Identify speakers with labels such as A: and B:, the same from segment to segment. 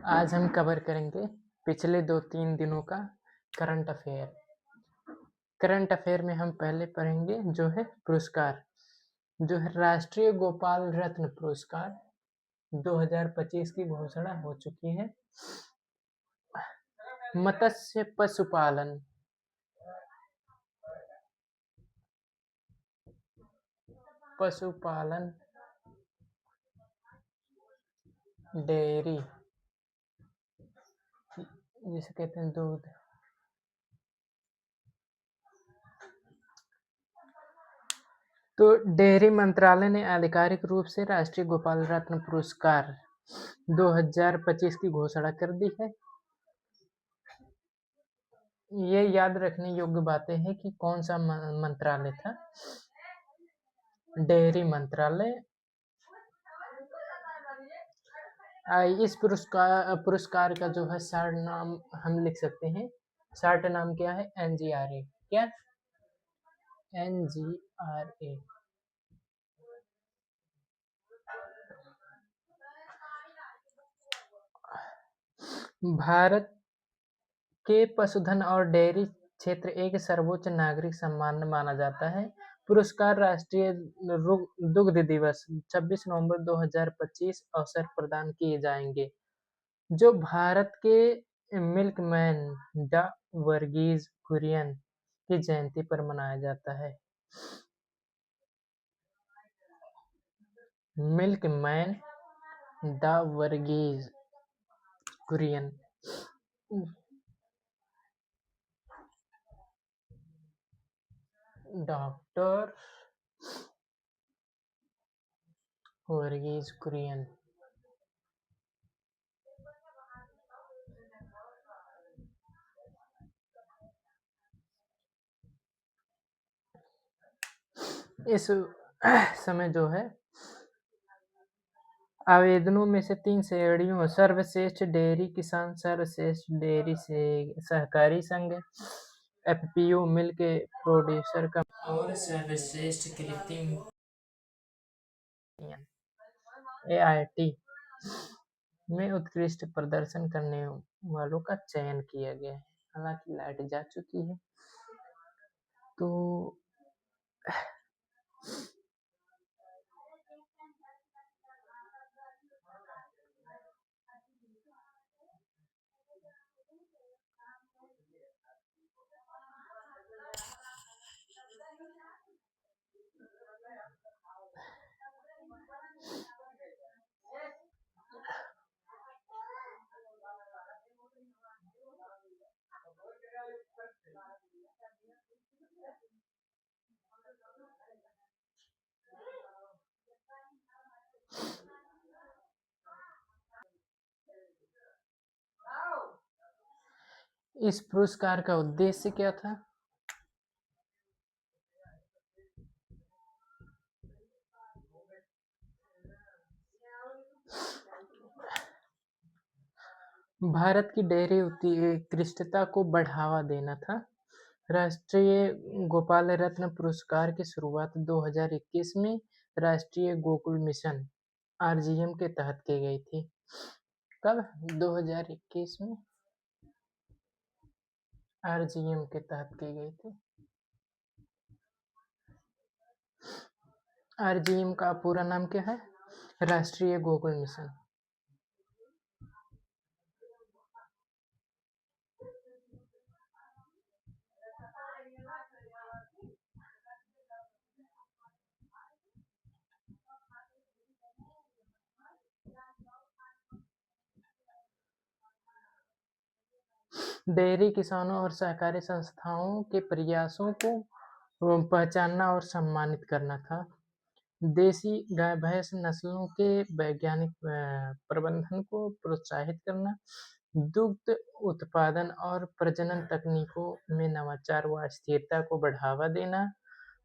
A: आज हम कवर करेंगे पिछले 2-3 दिनों का करंट अफेयर। करंट अफेयर में हम पहले पढ़ेंगे जो है पुरस्कार, जो है राष्ट्रीय गोपाल रत्न पुरस्कार 2025 की घोषणा हो चुकी है। मत्स्य पशुपालन, डेयरी जिसे कहते हैं दूध, तो डेयरी मंत्रालय ने आधिकारिक रूप से राष्ट्रीय गोपाल रत्न पुरस्कार 2025 की घोषणा कर दी है। ये याद रखने योग्य बातें हैं कि कौन सा मंत्रालय था। डेयरी मंत्रालय। इस पुरस्कार का जो है शॉर्ट नाम हम लिख सकते हैं। शॉर्ट नाम क्या है? NGRA। क्या? NGRA। भारत के पशुधन और डेयरी क्षेत्र एक सर्वोच्च नागरिक सम्मान माना जाता है। पुरस्कार राष्ट्रीय दुग्ध दिवस 26 नवंबर 2025 अवसर प्रदान किए जाएंगे, जो भारत के मिल्कमैन डा वर्गीज कुरियन की जयंती पर मनाया जाता है। मिल्कमैन डा वर्गीज कुरियन। डॉक्टर वर्गीज कुरियन। इस समय जो है आवेदनों में से 3 श्रेणियों सर्वश्रेष्ठ डेयरी किसान, सर्वश्रेष्ठ डेयरी से सहकारी संघ FPO मिल्क प्रोड्यूसर का और सर्वश्रेष्ठ कृत्रिम AIT में उत्कृष्ट प्रदर्शन करने वालों का चयन किया गया है। हालांकि लाइट जा चुकी है, तो इस पुरस्कार का उद्देश्य क्या था? भारत की डेयरी उत्कृष्टता को बढ़ावा देना था। राष्ट्रीय गोपाल रत्न पुरस्कार की शुरुआत 2021 में राष्ट्रीय गोकुल मिशन RGM के तहत की गई थी। कब? 2021 में RGM के तहत की गई थी। RGM का पूरा नाम क्या है? राष्ट्रीय गोकुल मिशन। डेयरी किसानों और सहकारी संस्थाओं के प्रयासों को पहचानना और सम्मानित करना था। देसी गाय भैंस नस्लों के वैज्ञानिक प्रबंधन को प्रोत्साहित करना, दुग्ध उत्पादन और प्रजनन तकनीकों में नवाचार व स्थिरता को बढ़ावा देना,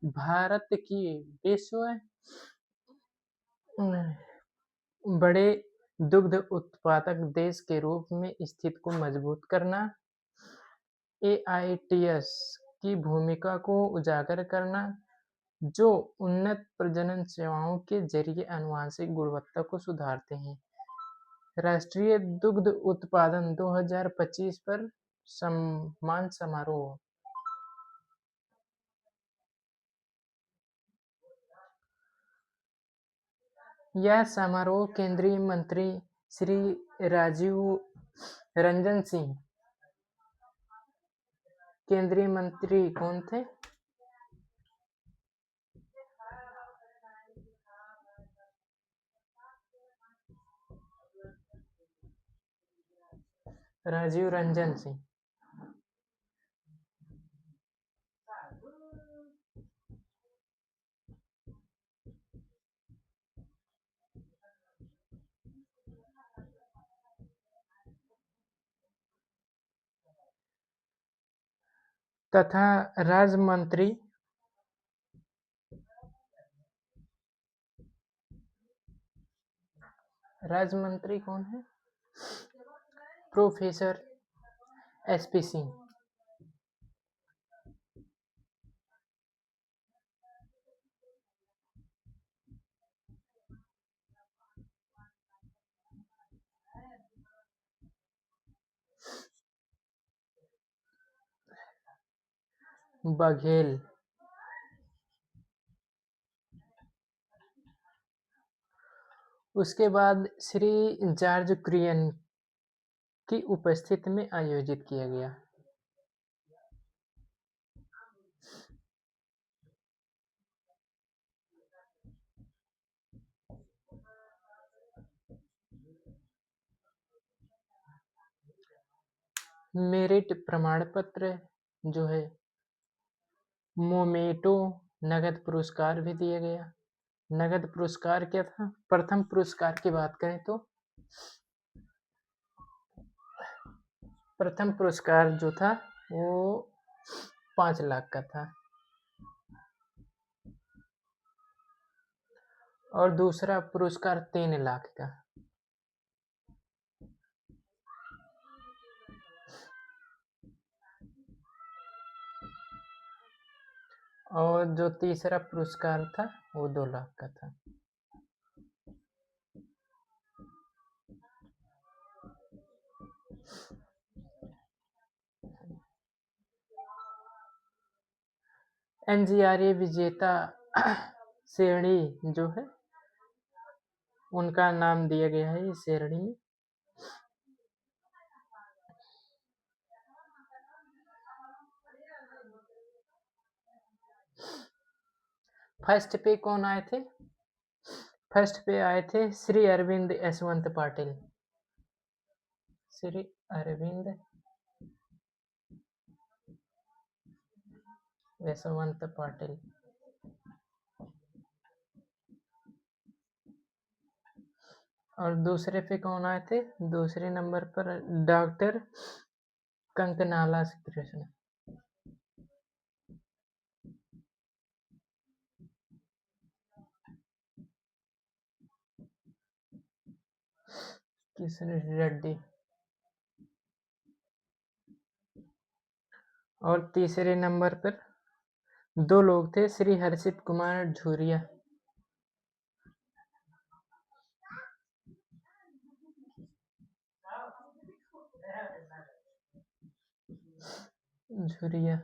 A: भारत की विश्व बड़े दुग्ध उत्पादक देश के रूप में स्थिति को मजबूत करना, AITs की भूमिका को उजागर करना, जो उन्नत प्रजनन सेवाओं के जरिए आनुवंशिक गुणवत्ता को सुधारते हैं। राष्ट्रीय दुग्ध उत्पादन 2025 पर सम्मान समारोह। यह समारोह केंद्रीय मंत्री श्री राजीव रंजन सिंह, केंद्रीय मंत्री कौन थे? राजीव रंजन सिंह। तथा राज्य मंत्री कौन है? Professor SP Singh. बघेल। उसके बाद श्री जॉर्ज क्रियन की उपस्थिति में आयोजित किया गया। मेरिट प्रमाण पत्र जो है, मोमेटो नगद पुरस्कार भी दिया गया। नगद पुरस्कार क्या था? प्रथम पुरस्कार की बात करें तो प्रथम पुरस्कार जो था वो 5 लाख का था और दूसरा पुरस्कार 3 लाख का। और जो तीसरा पुरस्कार था वो 2 लाख का था। एनजीआरए विजेता श्रेणी जो है उनका नाम दिया गया है इस श्रेणी में। फर्स्ट पे कौन आए थे? फर्स्ट पे आए थे श्री अरविंद यशवंत पाटिल। श्री अरविंद यशवंत पाटिल। और दूसरे पे कौन आए थे? दूसरे नंबर पर डॉक्टर कंकनाला कृष्ण। किशन रेड्डी। और तीसरे नंबर पर 2 लोग थे, श्री हर्षित कुमार झुरिया। झुरिया।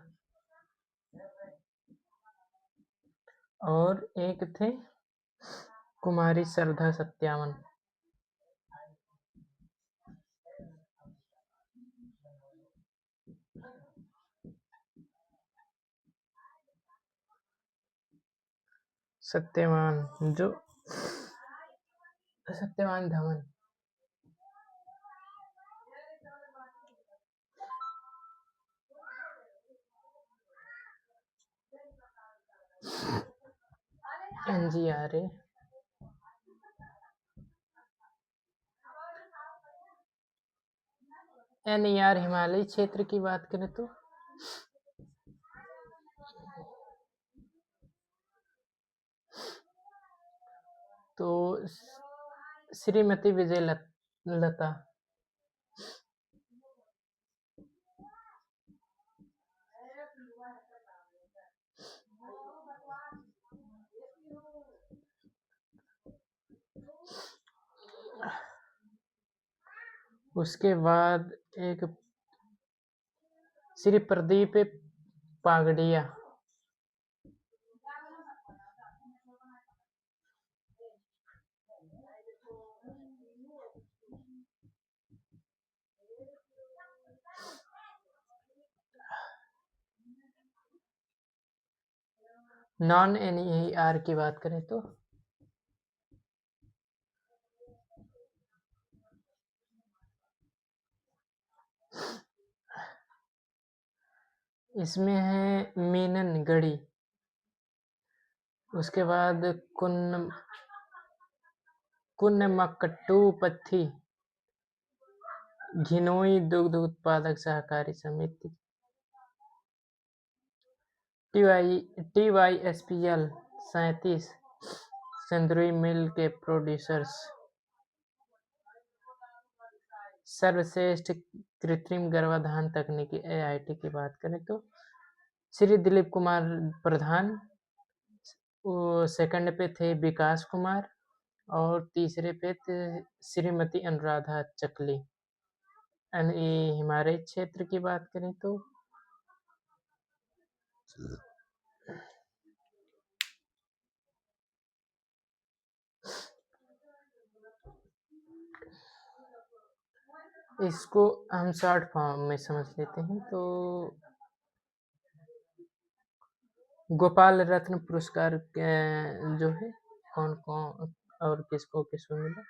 A: और एक थे कुमारी श्रद्धा सत्यावन। सत्यवान धवन। एनजीआरए एनईआर हिमालयी क्षेत्र की बात करें तो श्रीमती विजय लता। उसके बाद एक श्री प्रदीप पागड़िया। नॉन NER की बात करें तो इसमें है मीनन गढ़ी, उसके बाद कुन्नमक्कट्टू पत्थी, घिनोई दुग्ध उत्पादक सहकारी समिति, TYSPL 37 संतुरी मिल के प्रोड्यूसर्स, सर्वश्रेष्ठ कृत्रिम गर्भाधान तकनीकी AIT की बात करें तो श्री दिलीप कुमार प्रधान, सेकंड पे थे विकास कुमार और तीसरे पे थे श्रीमती अनुराधा चकली। हमारे क्षेत्र की बात करें तो इसको हम शॉर्ट फॉर्म में समझ लेते हैं तो गोपाल रत्न पुरस्कार जो है कौन कौन और किसको किसको मिला।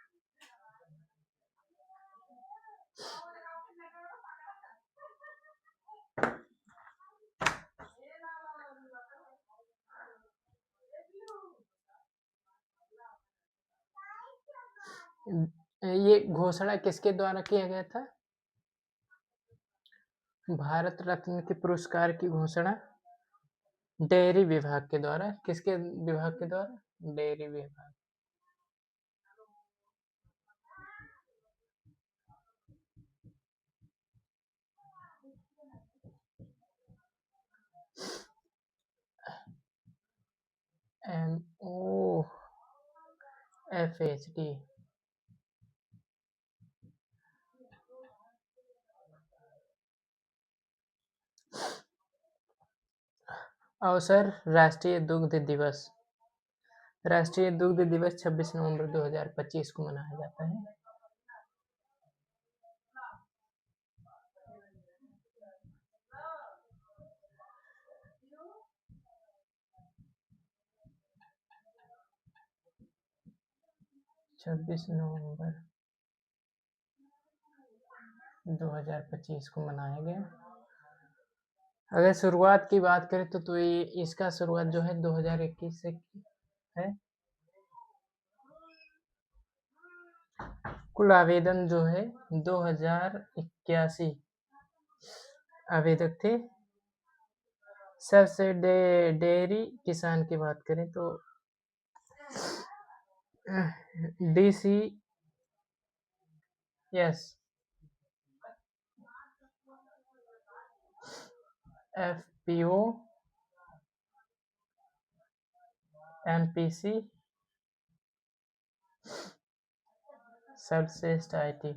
A: ये घोषणा किसके द्वारा किया गया था? भारत रत्न के पुरस्कार की घोषणा डेयरी विभाग के द्वारा। किसके विभाग के द्वारा? डेयरी विभाग। MOFHD अवसर राष्ट्रीय दुग्ध दिवस। राष्ट्रीय दुग्ध दिवस 26 नवंबर 2025 को मनाया जाता है। छब्बीस नवंबर 2025 को मनाया गया। अगर शुरुआत की बात करें तो ये इसका शुरुआत जो है 2021 से है। कुल आवेदन जो है 2081 आवेदक थे। सबसे डेयरी किसान की बात करें तो DCS FPO MPC सर्वश्रेष्ठ IT।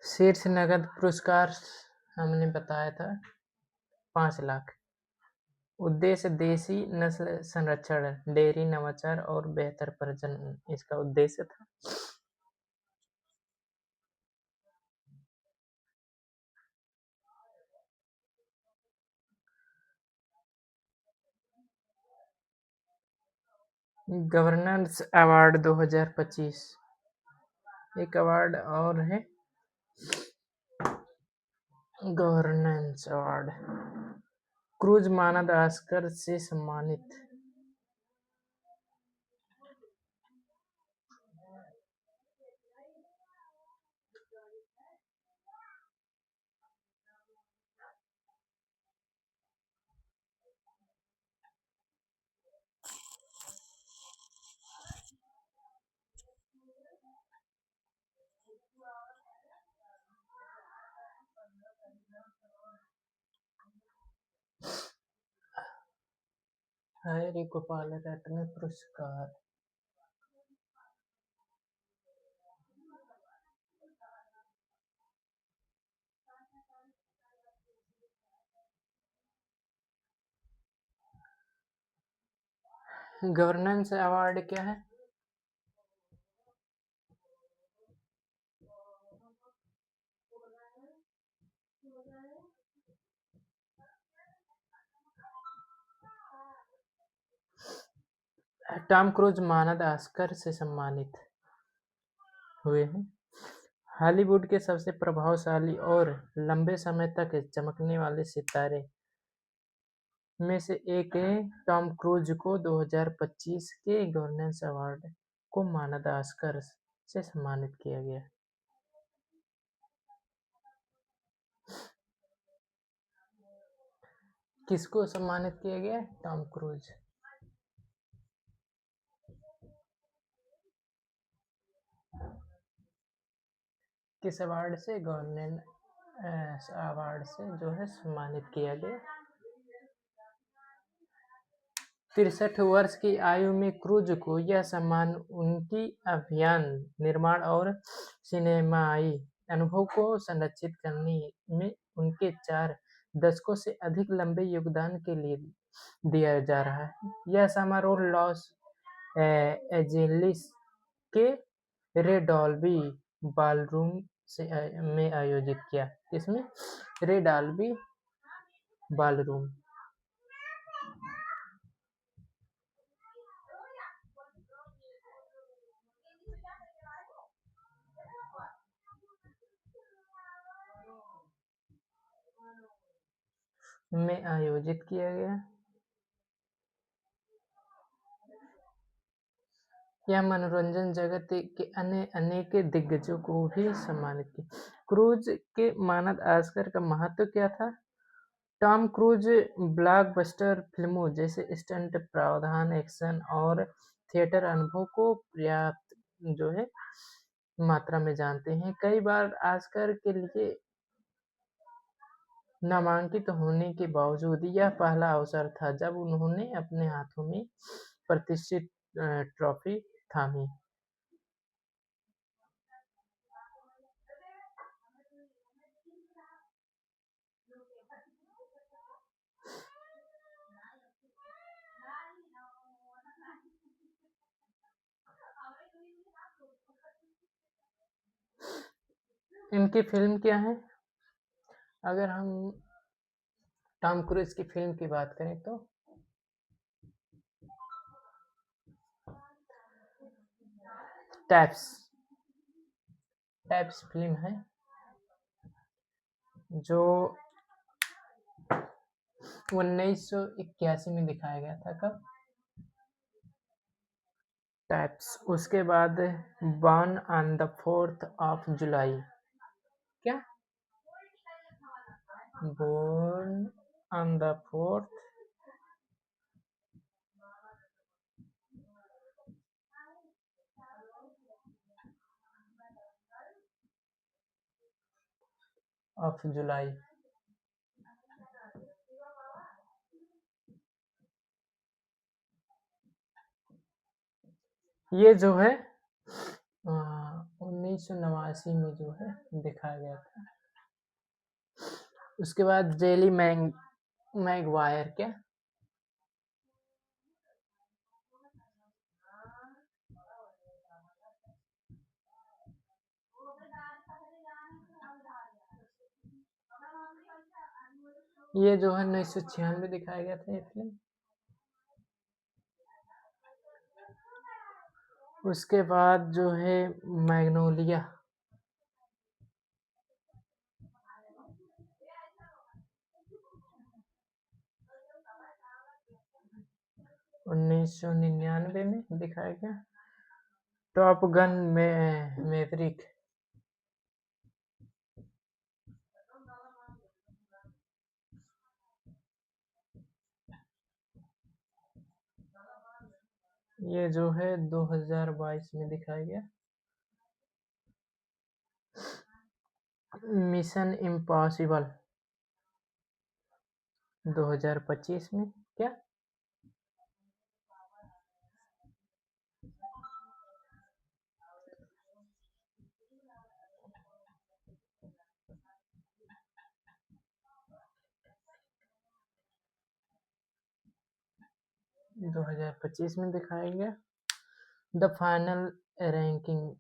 A: शीर्ष नगद पुरस्कार हमने बताया था 5 लाख। उद्देश्य देसी नस्ल संरक्षण, डेयरी नवाचार और बेहतर प्रजनन इसका उद्देश्य था। गवर्नेंस अवार्ड 2025 एक अवार्ड और है गवर्नेंस अवार्ड, क्रूज मानद ऑस्कर से सम्मानित। हैरी गोपाल रत्न पुरस्कार। गवर्नेंस अवार्ड क्या है? टॉम क्रूज मानद ऑस्कर से सम्मानित हुए हैं। हॉलीवुड के सबसे प्रभावशाली और लंबे समय तक चमकने वाले सितारे में से एक टॉम क्रूज को 2025 के गवर्नेंस अवार्ड को मानद ऑस्कर से सम्मानित किया गया। किसको सम्मानित किया गया? Tom cruise. किस अवार्ड से? गवर्नेंस अवार्ड से जो है सम्मानित किया गया। 63 वर्ष की आयु में क्रूज को यह सम्मान उनकी अभिनय, निर्माण और सिनेमाई अनुभव को संरक्षित करने में उनके 4 दशकों से अधिक लंबे योगदान के लिए दिया जा रहा है। यह समारोह लॉस एंजेलिस के रे डॉल्बी बॉलरूम में आयोजित किया। किसमें? रे डॉल्बी बॉलरूम में आयोजित किया गया। यह मनोरंजन जगत के अन्य अनेक दिग्गजों को भी सम्मानित किया। क्रूज के मानद ऑस्कर का महत्व क्या था? टॉम क्रूज ब्लॉकबस्टर फिल्मों जैसे स्टंट प्रावधान, एक्शन और थिएटर अनुभव को पर्याप्त जो है मात्रा में जानते हैं। कई बार ऑस्कर के लिए नामांकित होने के बावजूद यह पहला अवसर था जब उन्होंने अपने हाथों में प्रतिष्ठित ट्रॉफी थामी। इनकी फिल्म क्या है? अगर हम टॉम क्रूज की फिल्म की बात करें तो टैप्स फिल्म है जो 1981 में दिखाया गया था। कब? टैप्स। उसके बाद born on the 4th of July। क्या? Born on the 4th of July। ये जो है 1989 में जो है दिखाया गया था। उसके बाद जेली मैगवायर। क्या? ये जो है 1996 में दिखाया गया था ये फिल्म। उसके बाद जो है मैग्नोलिया। 1999 में दिखाया गया। टॉप गन में मैवरिक। ये जो है 2022 में दिखाया गया। मिशन इम्पॉसिबल 2025 में। क्या? 2025 में दिखाया गया। The final ranking.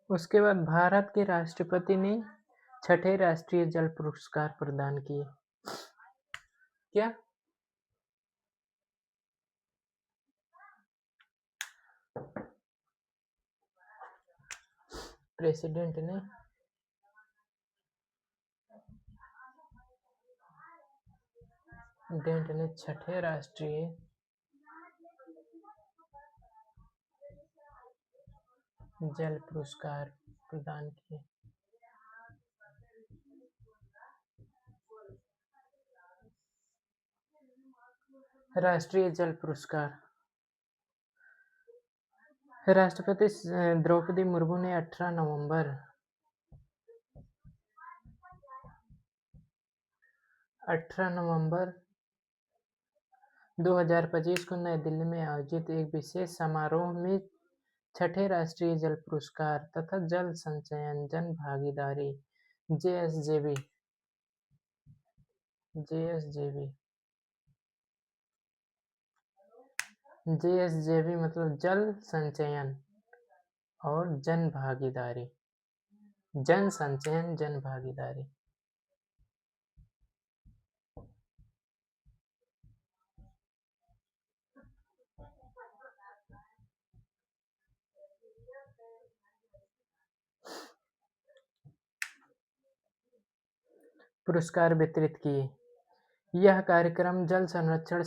A: उसके बाद भारत के राष्ट्रपति ने छठे राष्ट्रीय जल पुरस्कार प्रदान किए। क्या? प्रेसिडेंट ने छठे राष्ट्रीय जल पुरस्कार प्रदान किए। राष्ट्रीय जल पुरस्कार। राष्ट्रपति द्रौपदी मुर्मू ने 18 नवंबर 2025 को नई दिल्ली में आयोजित एक विशेष समारोह में छठे राष्ट्रीय जल पुरस्कार तथा जल संचयन जन भागीदारी JSJB मतलब जल संचयन और जन भागीदारी, जन संचयन जन भागीदारी। पुरस्कार वितरित किए। यह कार्यक्रम जल संरक्षण,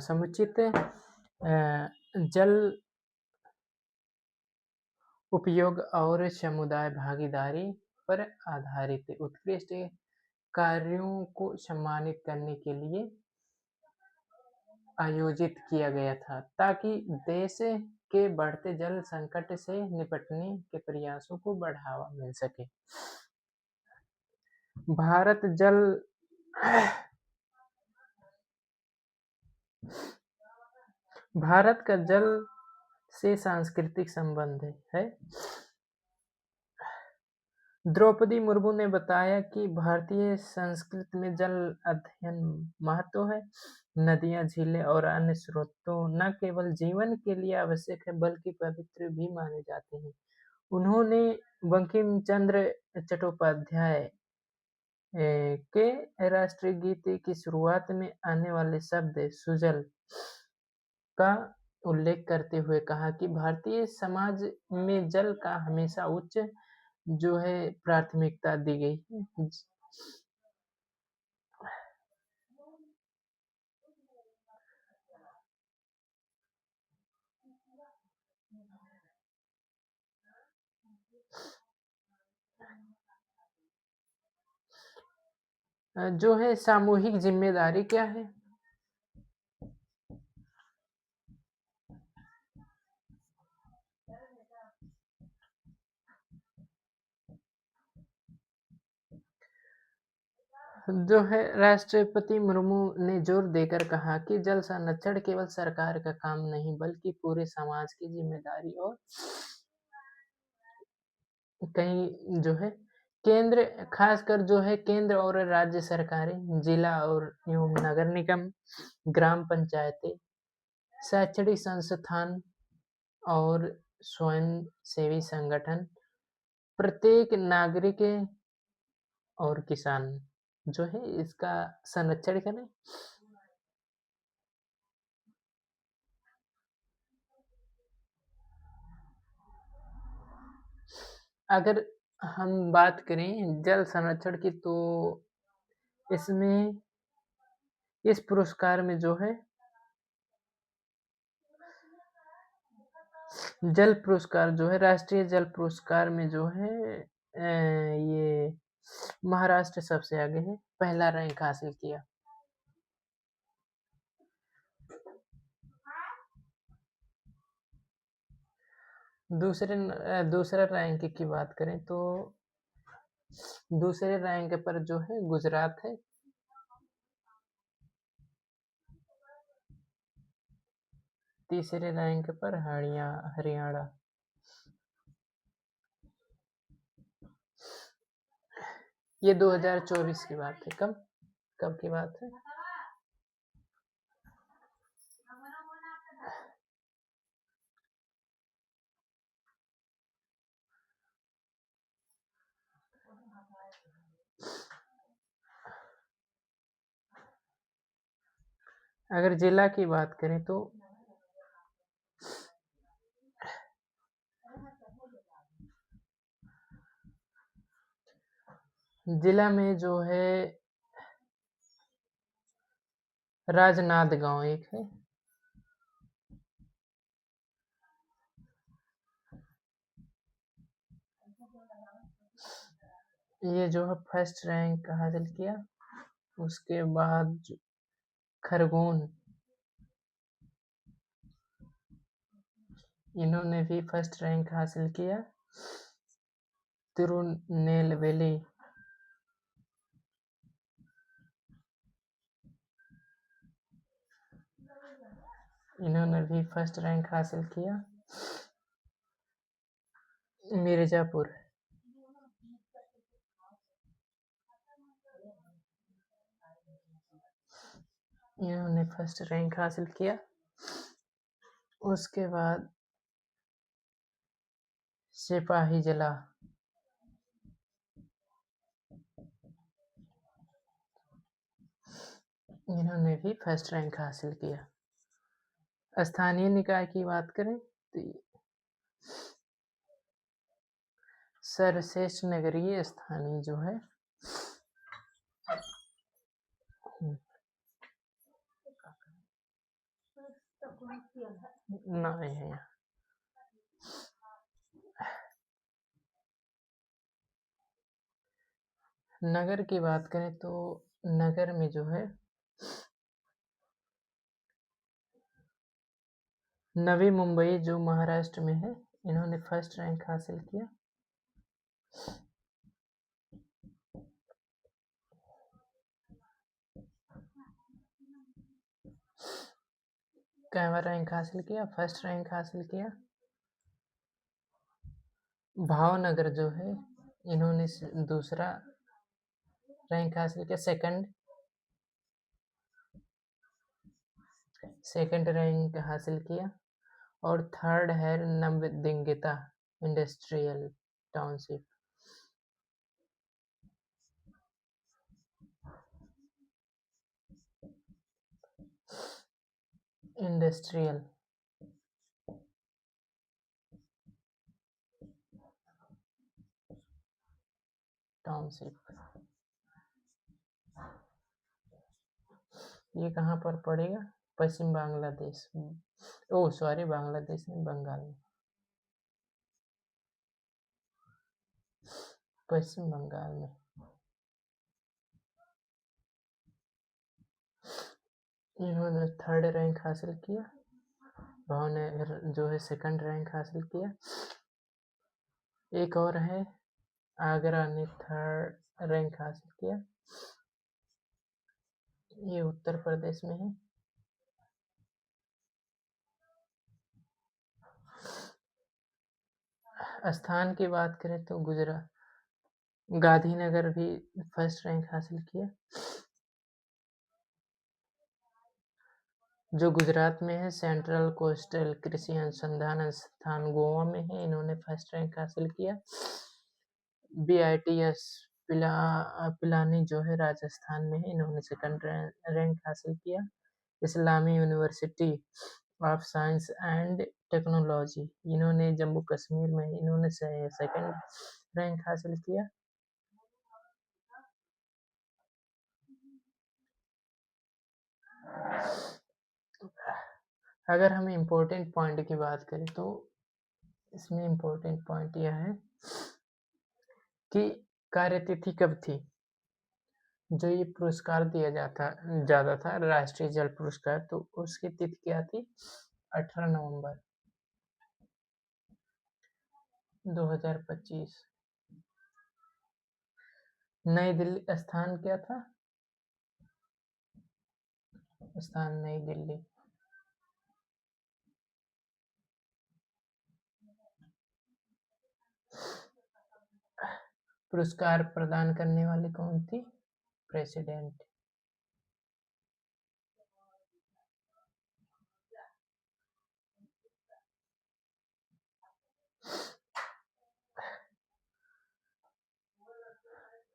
A: समुचित जल उपयोग और समुदाय भागीदारी पर आधारित उत्कृष्ट कार्यों को सम्मानित करने के लिए आयोजित किया गया था, ताकि देश के बढ़ते जल संकट से निपटने के प्रयासों को बढ़ावा मिल सके। भारत का जल से सांस्कृतिक संबंध है। द्रौपदी मुर्मू ने बताया कि भारतीय संस्कृति में जल अध्ययन महत्व है। नदियां, झीलें और अन्य स्रोतों न केवल जीवन के लिए आवश्यक है बल्कि पवित्र भी माने जाते हैं। उन्होंने बंकिम चंद्र चट्टोपाध्याय के राष्ट्रीय गीत की शुरुआत में आने वाले शब्द सुजल का उल्लेख करते हुए कहा कि भारतीय समाज में जल का हमेशा उच्च प्राथमिकता दी गई है। सामूहिक जिम्मेदारी क्या है? राष्ट्रपति मुर्मू ने जोर देकर कहा कि जल संरक्षण केवल सरकार का काम नहीं बल्कि पूरे समाज की जिम्मेदारी और खासकर केंद्र और राज्य सरकारें, जिला और एवं नगर निगम, ग्राम पंचायतें, शैक्षणिक संस्थान और स्वयं सेवी संगठन, प्रत्येक नागरिक और किसान इसका संरक्षण करें। अगर हम बात करें जल संरक्षण की तो इसमें इस पुरस्कार में जल पुरस्कार जो है, राष्ट्रीय जल पुरस्कार में जो है ये महाराष्ट्र सबसे आगे है, पहला रैंक हासिल किया। दूसरा रैंक की बात करें तो दूसरे रैंक पर जो है गुजरात है। तीसरे रैंक पर हरियाणा। ये 2024 की बात है। कब कब की बात है? अगर जिला की बात करें तो जिला में जो है राजनांदगांव एक है। ये जो है फर्स्ट रैंक हासिल किया। उसके बाद खरगोन, इन्होंने भी फर्स्ट रैंक हासिल किया। तिरुनेलवेली, इन्होंने भी फर्स्ट रैंक हासिल किया। मिर्जापुर, इन्होंने फर्स्ट रैंक हासिल किया। उसके बाद सिपाही जिला, इन्होंने भी फर्स्ट रैंक हासिल किया। स्थानीय निकाय की बात करें तो सर्वश्रेष्ठ नगरीय स्थानीय जो है नहीं है। नगर की बात करें तो नगर में जो है नवी मुंबई जो महाराष्ट्र में है, इन्होंने फर्स्ट रैंक हासिल किया। कैवा रैंक हासिल किया, फर्स्ट रैंक हासिल किया। भावनगर जो है, इन्होंने दूसरा रैंक हासिल किया, सेकंड रैंक हासिल किया। और थर्ड है नवदिंगिता इंडस्ट्रियल टाउनशिप, इंडस्ट्रियल टाउनशिप। ये कहाँ पर पड़ेगा? पश्चिम बांग्लादेश, ओ सॉरी, बांग्लादेश में, बंगाल में, पश्चिम बंगाल में। इन्होंने थर्ड रैंक हासिल किया। भावनगर जो है सेकंड रैंक हासिल किया। एक और है आगरा ने थर्ड रैंक हासिल किया। ये उत्तर प्रदेश में है। स्थान की बात करें तो गुजरात, गांधीनगर भी फर्स्ट रैंक हासिल किया, जो गुजरात में है। सेंट्रल कोस्टल कृषि अनुसंधान संस्थान गोवा में है, इन्होंने फर्स्ट रैंक हासिल किया। BITS पिलानी जो है राजस्थान में है, इन्होंने सेकंड रैंक हासिल किया। इस्लामी university of science and technology, इन्होंने जम्मू कश्मीर में, इन्होंने सेकंड रैंक हासिल किया। अगर हम इम्पोर्टेंट पॉइंट की बात करें तो इसमें इम्पोर्टेंट पॉइंट यह है कि कार्यतिथि कब थी। जो ये पुरस्कार दिया जाता था राष्ट्रीय जल पुरस्कार, तो उसकी तिथि क्या थी? 18 नवंबर 2025। नई दिल्ली, स्थान क्या था? स्थान नई दिल्ली। पुरस्कार प्रदान करने वाली कौन थी? प्रेसिडेंट।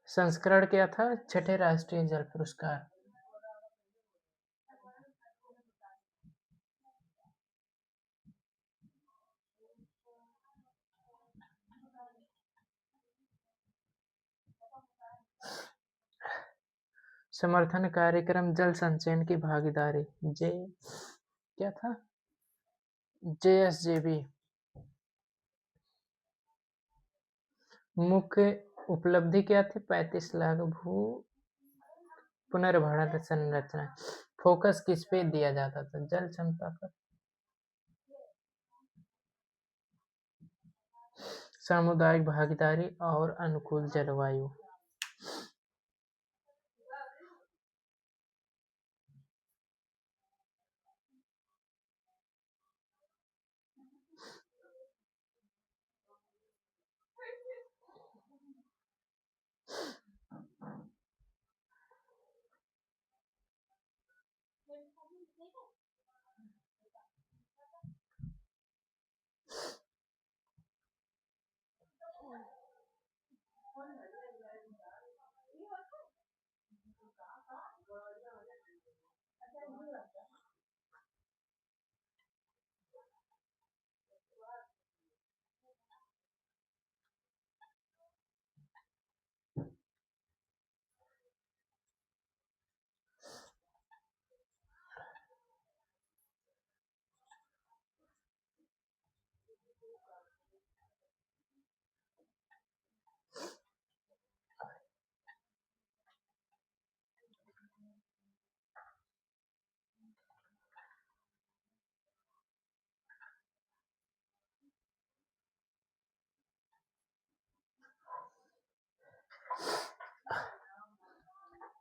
A: संस्करण क्या था छठे राष्ट्रीय जल पुरस्कार? समर्थन कार्यक्रम जल संचयन की भागीदारी, जे क्या था? JSJB। मुख्य उपलब्धि क्या थी? 35 लाख भू पुनर्भरण संरचना। फोकस किस पे दिया जाता था? जल क्षमता पर। सामुदायिक भागीदारी और अनुकूल जलवायु।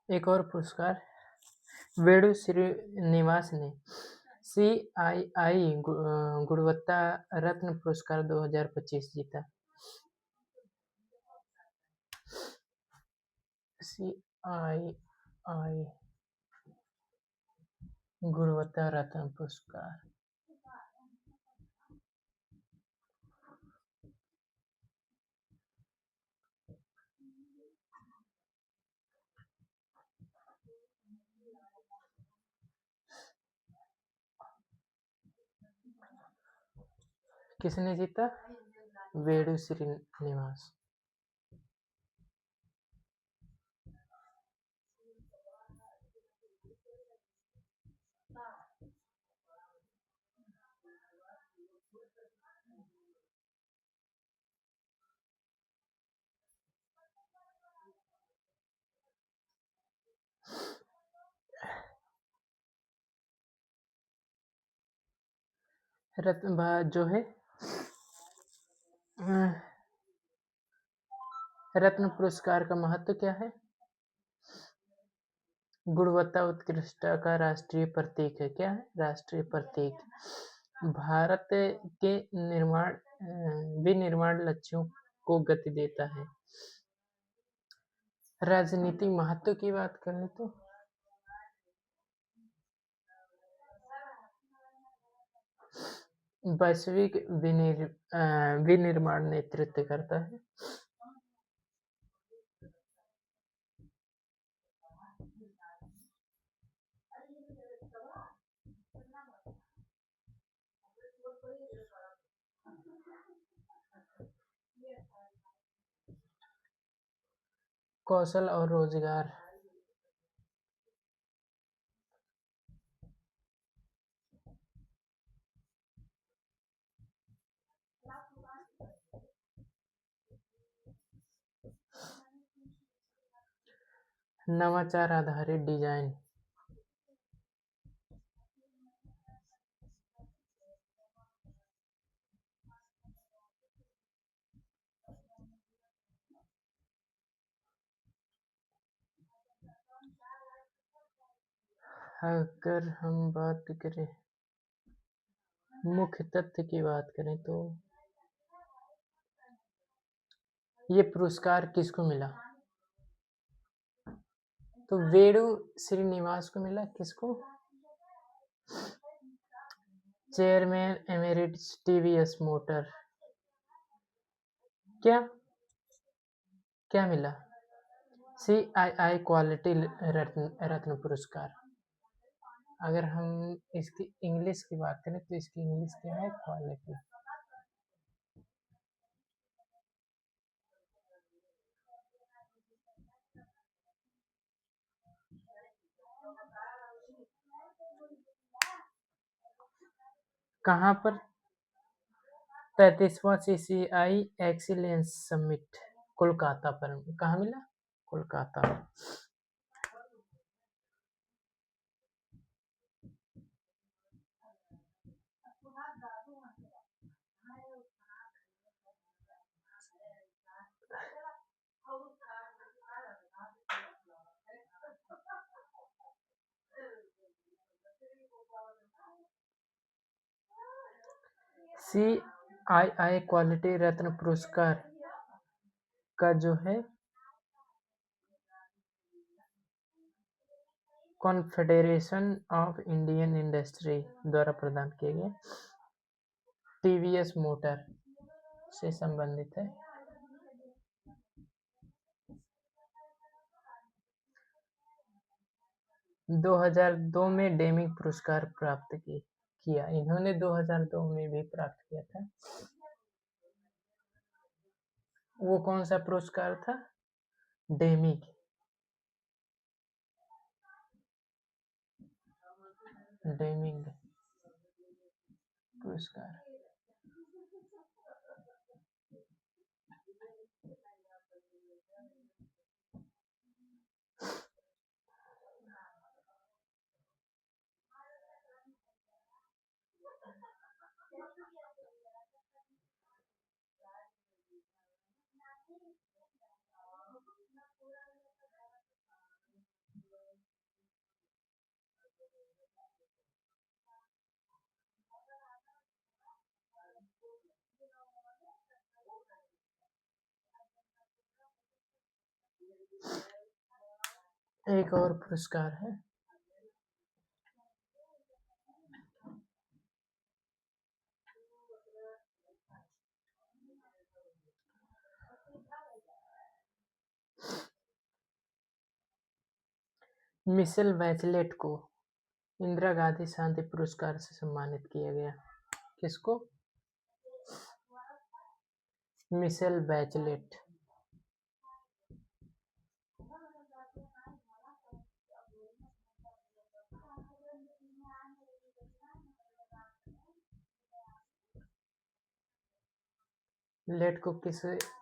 A: एक और पुरस्कार, वेणु श्रीनिवास ने CII गुणवत्ता रत्न पुरस्कार 2025 जीता। CII गुणवत्ता रत्न पुरस्कार। किसने जीता? वेणु श्रीनिवास। रत्न जो है रत्न पुरस्कार का महत्व क्या है? गुणवत्ता उत्कृष्टता का राष्ट्रीय प्रतीक है। क्या है? राष्ट्रीय प्रतीक। भारत के विनिर्माण लक्ष्यों को गति देता है। राजनीतिक महत्व की बात करें तो वैश्विक विनिर्माण नेतृत्व करता है। कौशल और रोजगार। नवाचार आधारित डिजाइन। अगर हम बात करें मुख्य तथ्य की बात करें तो ये पुरस्कार किसको मिला? तो वेणु श्रीनिवास को मिला। किसको? Chairman emeritus TVS motor. क्या क्या मिला? CII क्वालिटी रत्न पुरस्कार। अगर हम इसकी इंग्लिश की बात करें तो इसकी इंग्लिश क्या है? क्वालिटी। कहाँ पर? 35वां CCI एक्सीलेंस समिट कोलकाता पर। कहाँ मिला? कोलकाता। CII क्वालिटी रत्न पुरस्कार का जो है कॉन्फेडरेशन ऑफ इंडियन इंडस्ट्री द्वारा प्रदान किए गए टीवीएस मोटर से संबंधित है। 2002 में डेमिंग पुरस्कार प्राप्त किया। इन्होंने 2002 में भी प्राप्त किया था। वो कौन सा पुरस्कार था? डेमिंग पुरस्कार। एक और पुरस्कार है मिशेल बैचलेट को इंदिरा गांधी शांति पुरस्कार से सम्मानित किया गया। किसको? Michel Bachelet. लेट को किस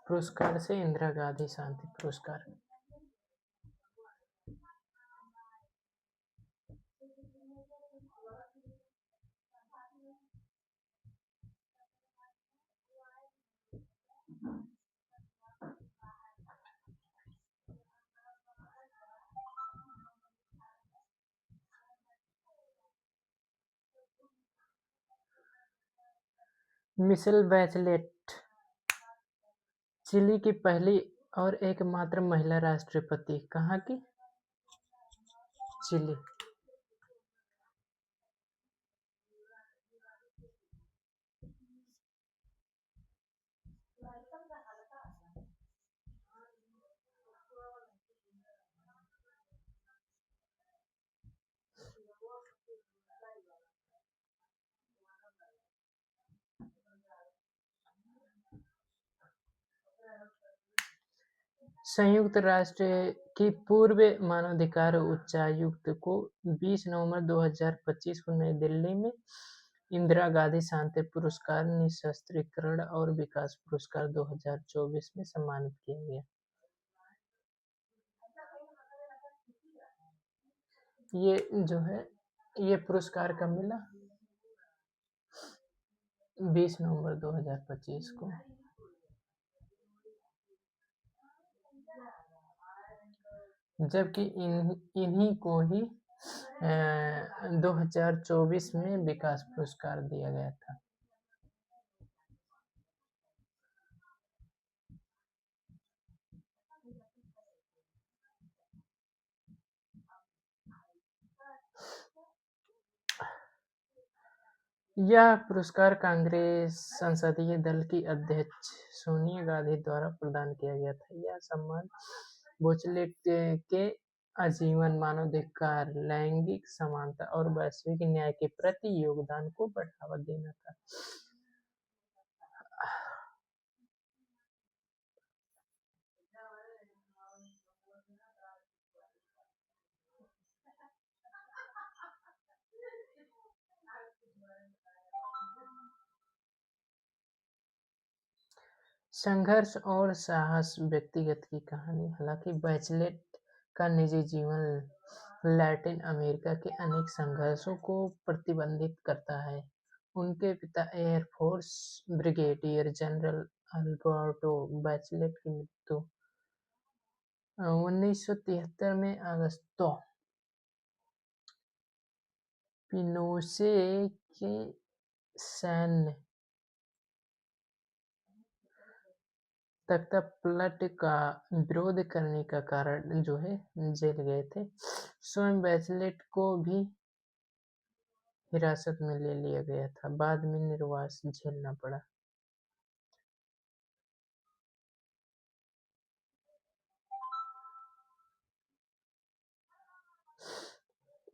A: पुरस्कार से? इंदिरा गांधी शांति पुरस्कार। मिशेल बैचलेट चिली की पहली और एकमात्र महिला राष्ट्रपति। कहाँ की? चिली। संयुक्त राष्ट्र की पूर्व मानवाधिकार उच्चायुक्त को 20 नवंबर 2025 को नई दिल्ली में इंदिरा गांधी शांति पुरस्कार, निशस्त्रीकरण और विकास पुरस्कार 2024 में सम्मानित किया गया। ये जो है ये पुरस्कार कब मिला? 20 नवंबर 2025 को। जबकि इन्हीं को ही 2024 में विकास पुरस्कार दिया गया था। यह पुरस्कार कांग्रेस संसदीय दल की अध्यक्ष सोनिया गांधी द्वारा प्रदान किया गया था। यह सम्मान बैचलेट के आजीवन मानवाधिकार, लैंगिक समानता और वैश्विक न्याय के प्रति योगदान को बढ़ावा देना था। संघर्ष और साहस व्यक्तिगत की कहानी। हालांकि बैचलेट का निजी जीवन लैटिन अमेरिका के अनेक संघर्षों को प्रतिबिंबित करता है। उनके पिता air force brigadier general Alberto Bachelet की मृत्यु 1973 में अगस्तो पिनोशे के सैन्य तख्तापलट का विरोध करने का कारण जो है जेल गए थे। स्वयं बैचलेट को भी हिरासत में ले लिया गया था, बाद में निर्वास झेलना पड़ा।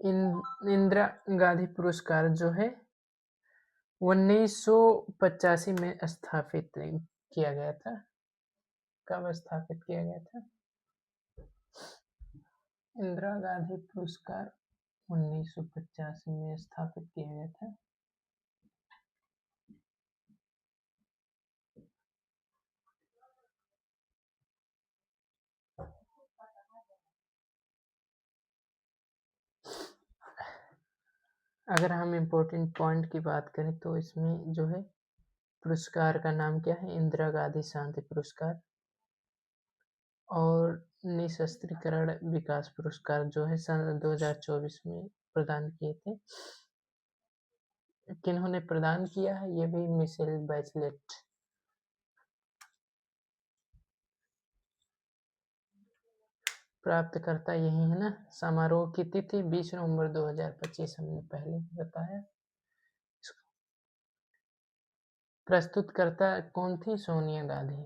A: इंदिरा गांधी पुरस्कार जो है 1985 में स्थापित किया गया था। कब स्थापित किया गया था? इंदिरा गांधी पुरस्कार 1985 में स्थापित किया गया था। अगर हम इम्पोर्टेंट पॉइंट की बात करें तो इसमें जो है पुरस्कार का नाम क्या है? इंदिरा गांधी शांति पुरस्कार। और निशस्त्रीकरण विकास पुरस्कार जो है सन 2024 में प्रदान किए थे। किन्होंने प्रदान किया है? ये भी मिशेल बैचलेट। प्राप्तकर्ता यही है ना। समारोह की तिथि 20 नवंबर 2025 हमने पहले बताया। प्रस्तुतकर्ता कौन थी? सोनिया गांधी।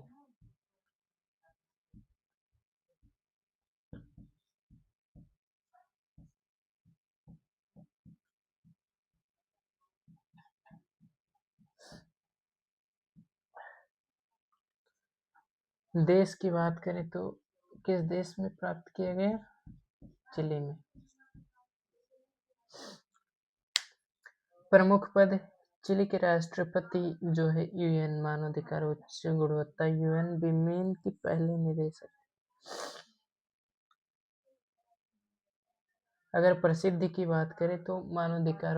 A: देश की बात करें तो किस देश में प्राप्त किया गया? चिली में। प्रमुख पद। चिली के राष्ट्रपति जो है यूएन मानवाधिकार उच्च गुणवत्ता यूएन विमेन की पहले निदेशक। अगर प्रसिद्धि की बात करें तो मानवाधिकार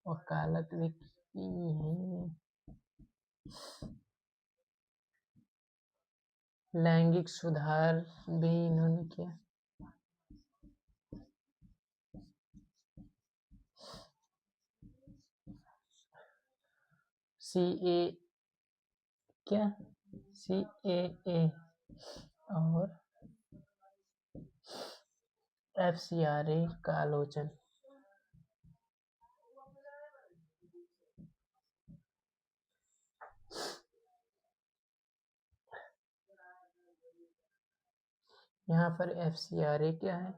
A: वकालत भी की है। लैंगिक सुधार भी इन्होंने किया। CAA और FCRA का आलोचन। यहाँ पर FCRA क्या है?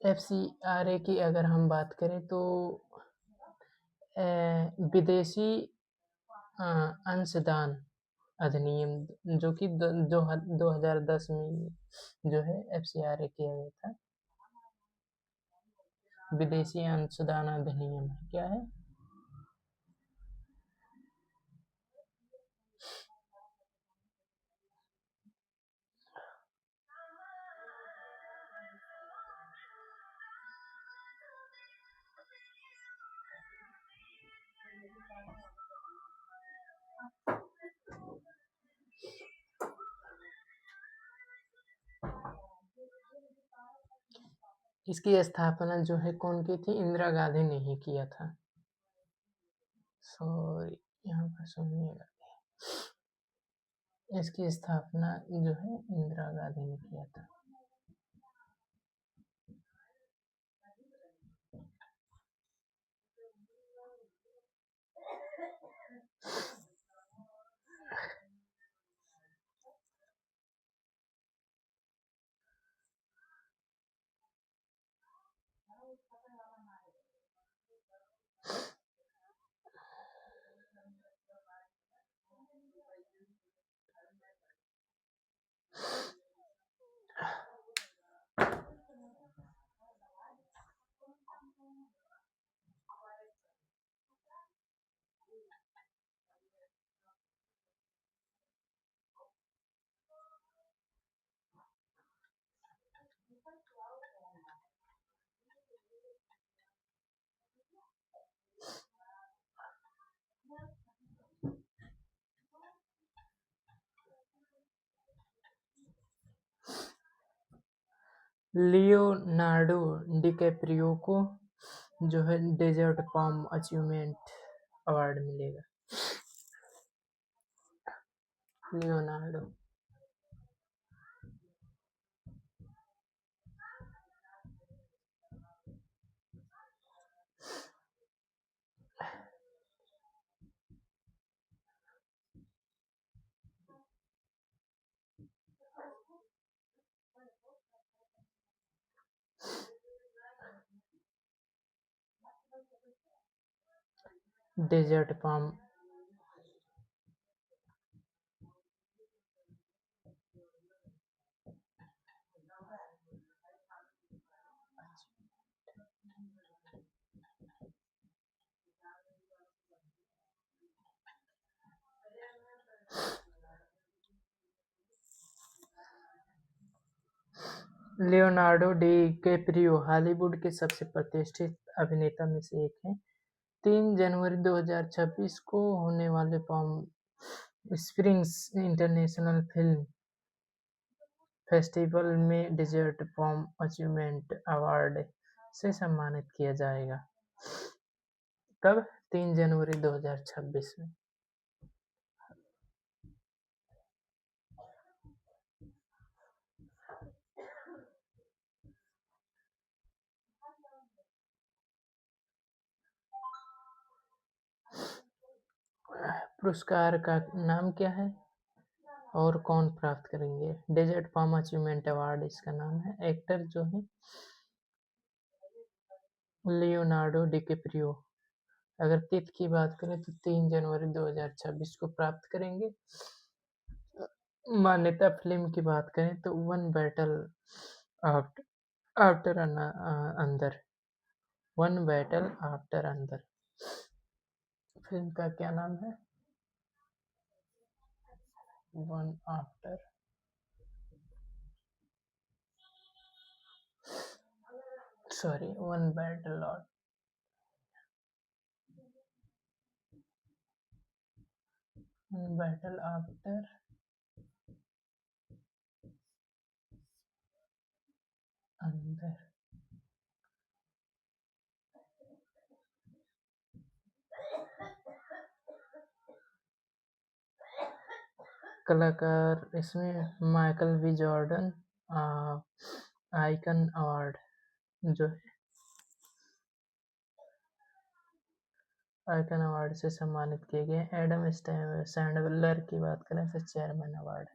A: FCRA की अगर हम बात करें तो विदेशी अंशदान अधिनियम जो कि 2010 में जो है FCRA किया गया था। विदेशी अंशदान अधिनियम क्या है? इसकी स्थापना जो है कौन की थी? इंदिरा गांधी ने ही किया था। सॉरी, यहाँ पर सुनिएगा, इसकी स्थापना जो है इंदिरा गांधी ने किया था। लियोनार्डो डिकैप्रियो को जो है डेजर्ट पाम अचीवमेंट अवार्ड मिलेगा। Leonardo Desert Palm Leonardo DiCaprio Hollywood के सबसे प्रतिष्ठित अभिनेता में से एक हैं। 3 जनवरी 2026 को होने वाले palm springs international film festival में डेजर्ट पाम अचीवमेंट अवार्ड से सम्मानित किया जाएगा। कब? 3 जनवरी 2026 में। पुरस्कार का नाम क्या है और कौन प्राप्त करेंगे? डेजर्ट पाम अचीवमेंट अवार्ड इसका नाम है। एक्टर जो है लियोनार्डो डिकैप्रियो। अगर तिथि की बात करें तो 3 जनवरी 2026 को प्राप्त करेंगे। मान्यता फिल्म की बात करें तो One Battle After Another, One Battle After Another film का क्या नाम है? One after One Battle After Another. कलाकार इसमें Michael B Jordan icon award जो है आइकन अवार्ड से सम्मानित किए गए। एडम सैंडलर की बात करें तो चेयरमैन अवार्ड।